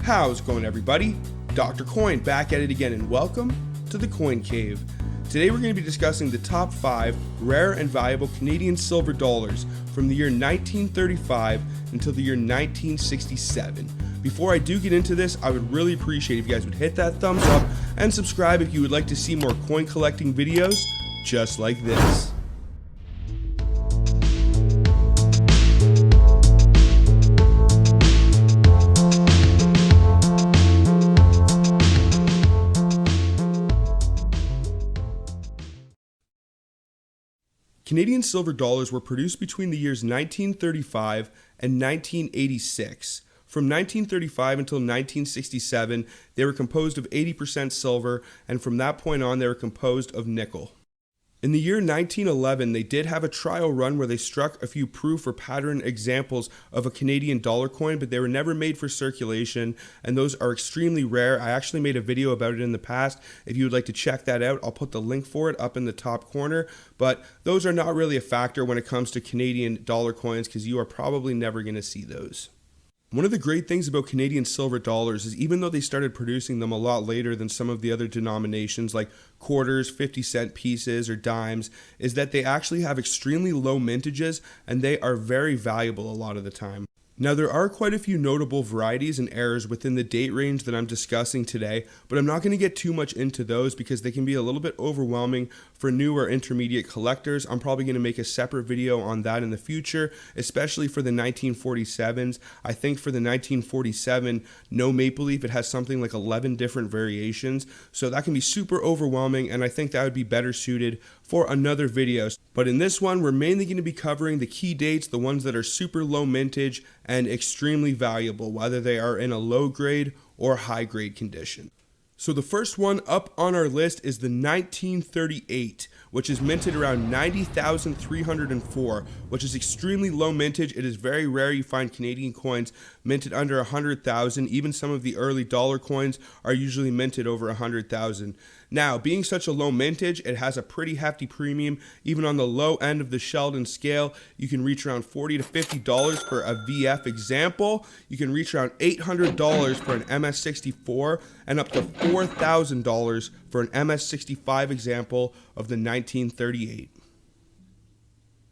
How's it going, everybody? Dr. Coin back at it again, and welcome to the Coin Cave. Today we're going to be discussing the top 5 rare and valuable Canadian silver dollars from the year 1935 until the year 1967. Before I do get into this, I would really appreciate if you guys would hit that thumbs up and subscribe if you would like to see more coin collecting videos just like this. Canadian silver dollars were produced between the years 1935 and 1986. From 1935 until 1967, they were composed of 80% silver, and from that point on, they were composed of nickel. In the year 1911, they did have a trial run where they struck a few proof or pattern examples of a Canadian dollar coin, but they were never made for circulation, and those are extremely rare. I actually made a video about it in the past. If you would like to check that out, I'll put the link for it up in the top corner, but those are not really a factor when it comes to Canadian dollar coins because you are probably never going to see those. One of the great things about Canadian silver dollars is even though they started producing them a lot later than some of the other denominations like quarters, 50-cent pieces, or dimes, is that they actually have extremely low mintages and they are very valuable a lot of the time. Now, there are quite a few notable varieties and errors within the date range that I'm discussing today, but I'm not going to get too much into those because they can be a little bit overwhelming for new or intermediate collectors. I'm probably going to make a separate video on that in the future, especially for the 1947s. I think for the 1947 No Maple Leaf, it has something like 11 different variations, so that can be super overwhelming, and I think that would be better suited for another video. But in this one, we're mainly going to be covering the key dates, the ones that are super low mintage and extremely valuable, whether they are in a low grade or high grade condition. So the first one up on our list is the 1938, which is minted around 90,304, which is extremely low mintage. It is very rare you find Canadian coins minted under 100,000. Even some of the early dollar coins are usually minted over 100,000. Now, being such a low mintage, it has a pretty hefty premium. Even on the low end of the Sheldon scale, you can reach around $40 to $50 for a VF example. You can reach around $800 for an MS64 and up to $4,000 for an MS65 example of the 1938.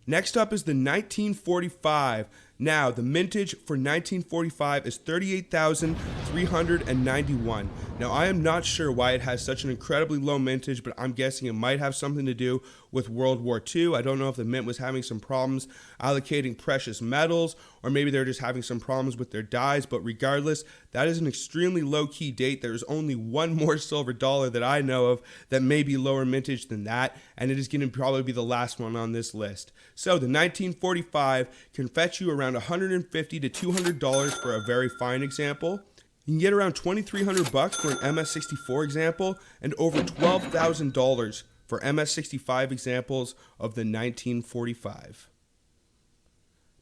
Next up is the 1945. Now, the mintage for 1945 is 38,391. Now, I am not sure why it has such an incredibly low mintage, but I'm guessing it might have something to do with World War II. I don't know if the mint was having some problems allocating precious metals, or maybe they're just having some problems with their dies, but regardless, that is an extremely low-key date. There's only one more silver dollar that I know of that may be lower mintage than that, and it is going to probably be the last one on this list. So, the 1945 can fetch you around $150 to $200 for a very fine example. You can get around $2,300 for an MS64 example and over $12,000 for MS65 examples of the 1945.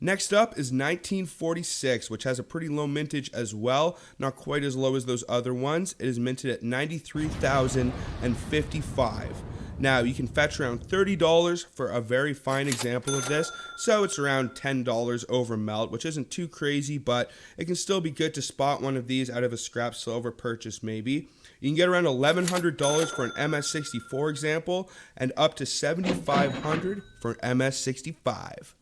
Next up is 1946, which has a pretty low mintage as well, not quite as low as those other ones. It is minted at 93,055. Now, you can fetch around $30 for a very fine example of this, so it's around $10 over melt, which isn't too crazy, but it can still be good to spot one of these out of a scrap silver purchase maybe. You can get around $1,100 for an MS64 example, and up to $7,500 for an MS65.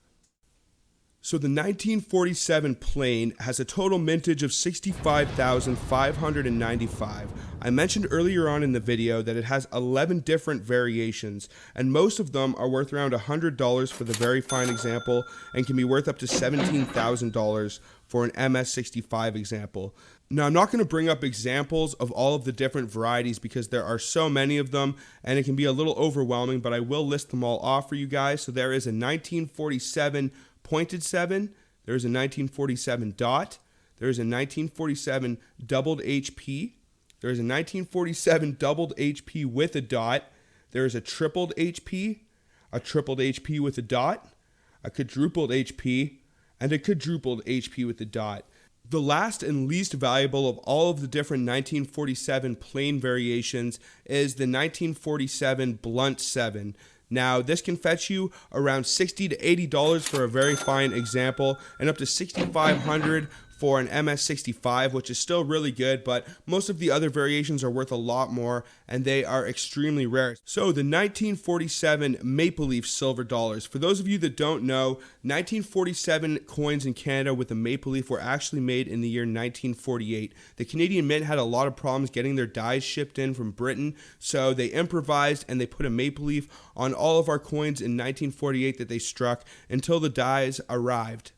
So the 1947 plain has a total mintage of 65,595. I mentioned earlier on in the video that it has 11 different variations, and most of them are worth around $100 for the very fine example and can be worth up to $17,000 for an MS65 example. Now, I'm not going to bring up examples of all of the different varieties because there are so many of them and it can be a little overwhelming, but I will list them all off for you guys. So there is a 1947 pointed 7, there is a 1947 dot, there is a 1947 doubled HP, there is a 1947 doubled HP with a dot, there is a tripled HP with a dot, a quadrupled HP, and a quadrupled HP with a dot. The last and least valuable of all of the different 1947 plain variations is the 1947 blunt 7. Now, this can fetch you around $60 to $80 for a very fine example, and up to $6,500 for an MS65, which is still really good, but most of the other variations are worth a lot more, and they are extremely rare. So the 1947 Maple Leaf silver dollars. For those of you that don't know, 1947 coins in Canada with a maple leaf were actually made in the year 1948. The Canadian Mint had a lot of problems getting their dies shipped in from Britain, so they improvised and they put a maple leaf on all of our coins in 1948 that they struck until the dies arrived.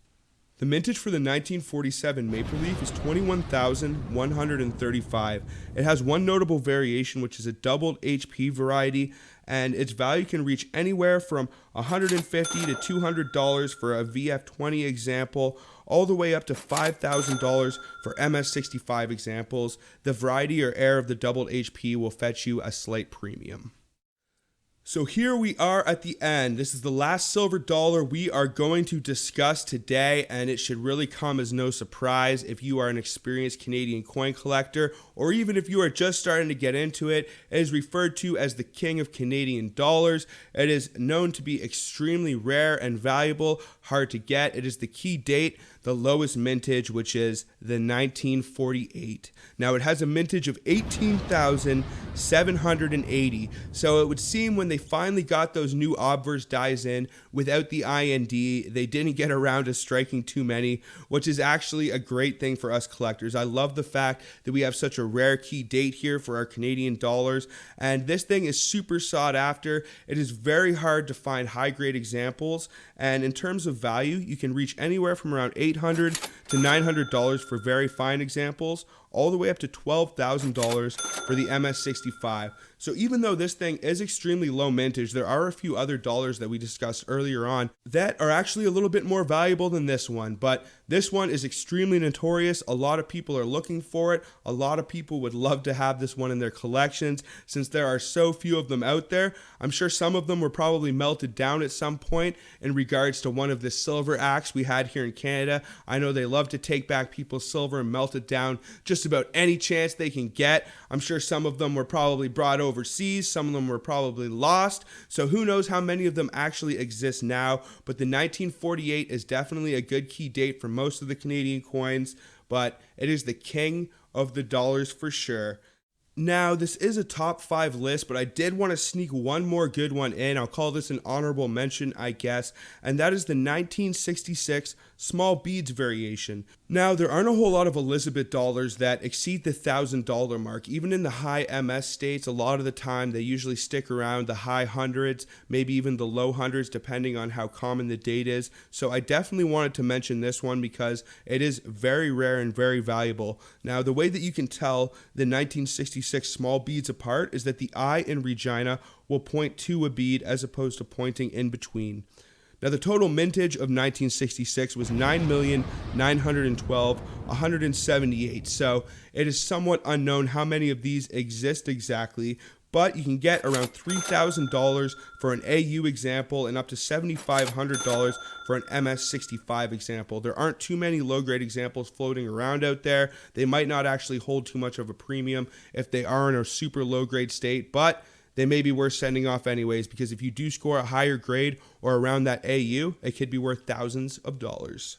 The mintage for the 1947 Maple Leaf is 21,135. It has one notable variation, which is a doubled HP variety, and its value can reach anywhere from $150 to $200 for a VF20 example, all the way up to $5,000 for MS65 examples. The variety or air of the doubled HP will fetch you a slight premium. So here we are at the end. This is the last silver dollar we are going to discuss today, and it should really come as no surprise if you are an experienced Canadian coin collector, or even if you are just starting to get into it. It is referred to as the king of Canadian dollars. It is known to be extremely rare and valuable, hard to get. It is the key date, the lowest mintage, which is the 1948. Now it has a mintage of 18,780, so it would seem when they finally got those new obverse dies in without the IND, they didn't get around to striking too many, which is actually a great thing for us collectors. I love the fact that we have such a rare key date here for our Canadian dollars, and this thing is super sought after. It is very hard to find high grade examples, and in terms of value, you can reach anywhere from around $800 to $900 for very fine examples, all the way up to $12,000 for the MS65. So even though this thing is extremely low mintage, there are a few other dollars that we discussed earlier on that are actually a little bit more valuable than this one, but this one is extremely notorious. A lot of people are looking for it. A lot of people would love to have this one in their collections since there are so few of them out there. I'm sure some of them were probably melted down at some point in regards to one of the silver acts we had here in Canada. I know they love to take back people's silver and melt it down just about any chance they can get. I'm sure some of them were probably brought overseas. Some of them were probably lost. So who knows how many of them actually exist now. But the 1948 is definitely a good key date for most of the Canadian coins, but it is the king of the dollars for sure. Now, this is a top 5 list, but I did want to sneak one more good one in. I'll call this an honorable mention, I guess, and that is the 1966 small beads variation. Now, there aren't a whole lot of Elizabeth dollars that exceed the $1,000 mark. Even in the high MS states, a lot of the time they usually stick around the high hundreds, maybe even the low hundreds, depending on how common the date is. So I definitely wanted to mention this one because it is very rare and very valuable. Now, the way that you can tell the 1966 small beads apart is that the eye in Regina will point to a bead as opposed to pointing in between. Now, the total mintage of 1966 was 9,912,178, so it is somewhat unknown how many of these exist exactly, but you can get around $3,000 for an AU example and up to $7,500 for an MS65 example. There aren't too many low-grade examples floating around out there. They might not actually hold too much of a premium if they are in a super low-grade state, but they may be worth sending off anyways, because if you do score a higher grade or around that AU, it could be worth thousands of dollars.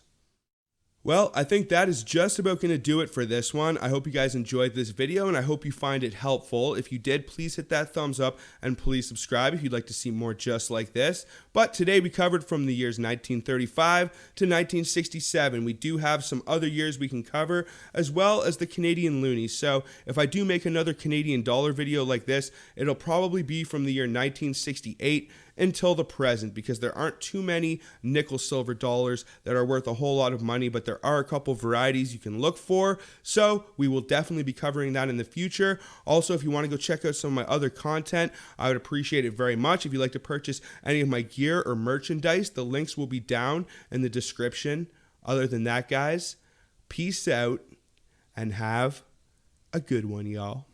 Well, I think that is just about going to do it for this one. I hope you guys enjoyed this video, and I hope you find it helpful. If you did, please hit that thumbs up, and please subscribe if you'd like to see more just like this. But today we covered from the years 1935 to 1967. We do have some other years we can cover, as well as the Canadian loonies. So if I do make another Canadian dollar video like this, it'll probably be from the year 1968 until the present, because there aren't too many nickel silver dollars that are worth a whole lot of money, but there are a couple varieties you can look for, so we will definitely be covering that in the future. Also, if you want to go check out some of my other content, I would appreciate it very much. If you'd like to purchase any of my gear or merchandise, the links will be down in the description. Other than that, guys, peace out and have a good one, y'all.